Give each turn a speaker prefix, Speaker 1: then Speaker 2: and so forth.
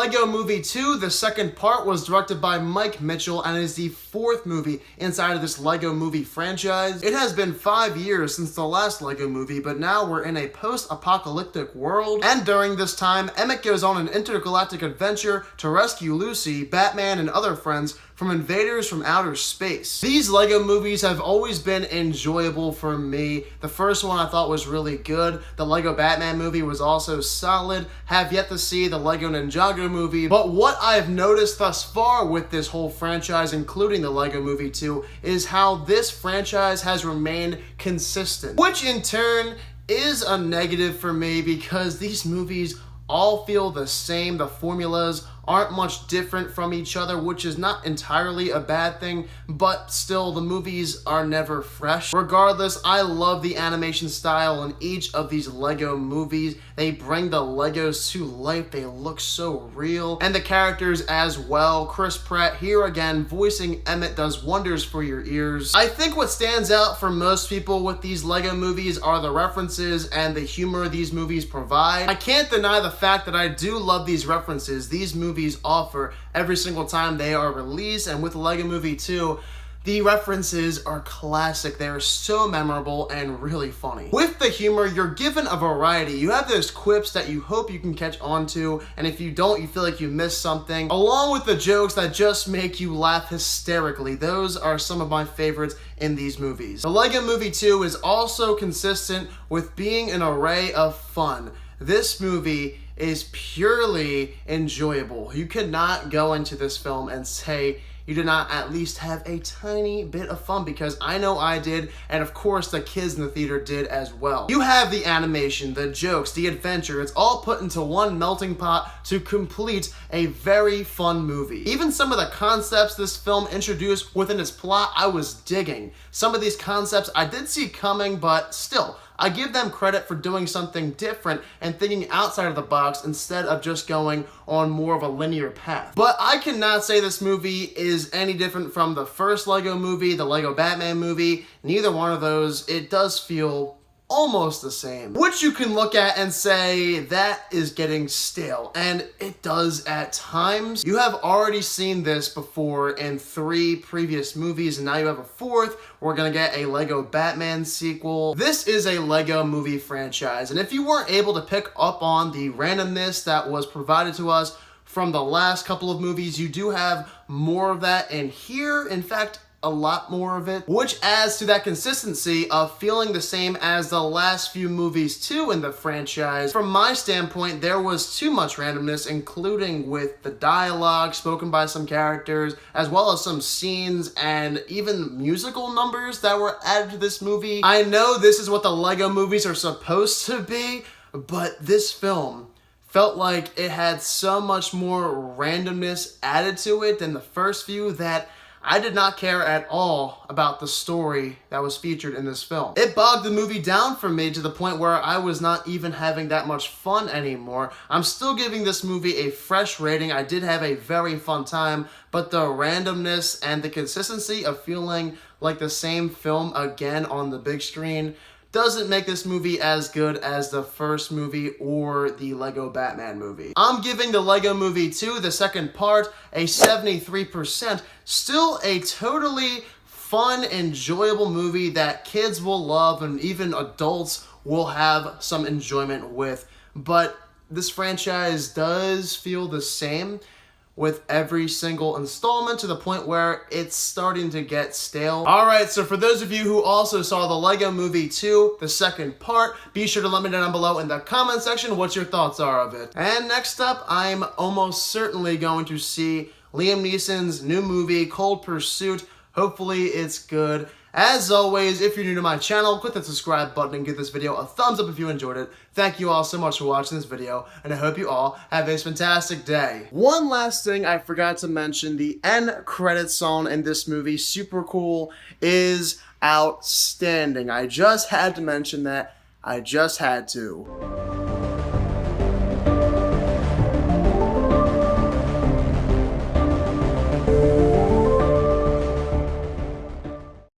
Speaker 1: Lego Movie 2, the second part, was directed by Mike Mitchell and is the fourth movie inside of this Lego Movie franchise. It has been 5 years since the last Lego movie, but now we're in a post-apocalyptic world, and during this time, Emmet goes on an intergalactic adventure to rescue Lucy, Batman, and other friends from invaders from outer space. These Lego movies have always been enjoyable for me. The first one I thought was really good. The Lego Batman movie was also solid. Have yet to see the Lego Ninjago movie, but what I've noticed thus far with this whole franchise, including the Lego Movie 2, is how this franchise has remained consistent, which in turn is a negative for me because these movies all feel the same. The formulas aren't much different from each other, which is not entirely a bad thing, but still, the movies are never fresh. Regardless, I love the animation style in each of these Lego movies. They bring the Legos to life. They look so real. And the characters as well. Chris Pratt, here again, voicing Emmet, does wonders for your ears. I think what stands out for most people with these Lego movies are the references and the humor these movies provide. I can't deny the fact that I do love these references these movies offer every single time they are released, and with Lego Movie 2, the references are classic. They are so memorable and really funny. With the humor, you're given a variety. You have those quips that you hope you can catch on to, and if you don't, you feel like you missed something, along with the jokes that just make you laugh hysterically. Those are some of my favorites in these movies. The Lego Movie 2 is also consistent with being an array of fun. This movie is purely enjoyable. You could not go into this film and say you did not at least have a tiny bit of fun, because I know I did, and of course the kids in the theater did as well. You have the animation, the jokes, the adventure. It's all put into one melting pot to complete a very fun movie. Even some of the concepts this film introduced within its plot, I was digging. Some of these concepts I did see coming, but still, I give them credit for doing something different and thinking outside of the box instead of just going on more of a linear path. But I cannot say this movie is any different from the first Lego movie, the Lego Batman movie. Neither one of those. It does feel almost the same, which you can look at and say that is getting stale, and it does at times. You have already seen this before in 3 previous movies, and now you have a 4th. We're gonna get a Lego Batman sequel. This is a Lego movie franchise, and if you weren't able to pick up on the randomness that was provided to us from the last couple of movies, you do have more of that in here. In fact, a lot more of it, which adds to that consistency of feeling the same as the last few movies too in the franchise. From my standpoint, there was too much randomness, including with the dialogue spoken by some characters, as well as some scenes and even musical numbers that were added to this movie. I know this is what the Lego movies are supposed to be, but this film felt like it had so much more randomness added to it than the first few that I did not care at all about the story that was featured in this film. It bogged the movie down for me to the point where I was not even having that much fun anymore. I'm still giving this movie a fresh rating. I did have a very fun time, but the randomness and the consistency of feeling like the same film again on the big screen doesn't make this movie as good as the first movie or the Lego Batman movie. I'm giving the Lego Movie 2, the second part, a 73%. Still a totally fun, enjoyable movie that kids will love and even adults will have some enjoyment with. But this franchise does feel the same with every single installment to the point where it's starting to get stale. Alright, so for those of you who also saw the Lego Movie 2, the second part, be sure to let me know down below in the comment section what your thoughts are of it. And next up, I'm almost certainly going to see Liam Neeson's new movie, Cold Pursuit. Hopefully it's good. As always, if you're new to my channel, click that subscribe button and give this video a thumbs up if you enjoyed it. Thank you all so much for watching this video, and I hope you all have a fantastic day. One last thing I forgot to mention, the end credits song in this movie, super cool, is outstanding. I just had to mention that. I just had to.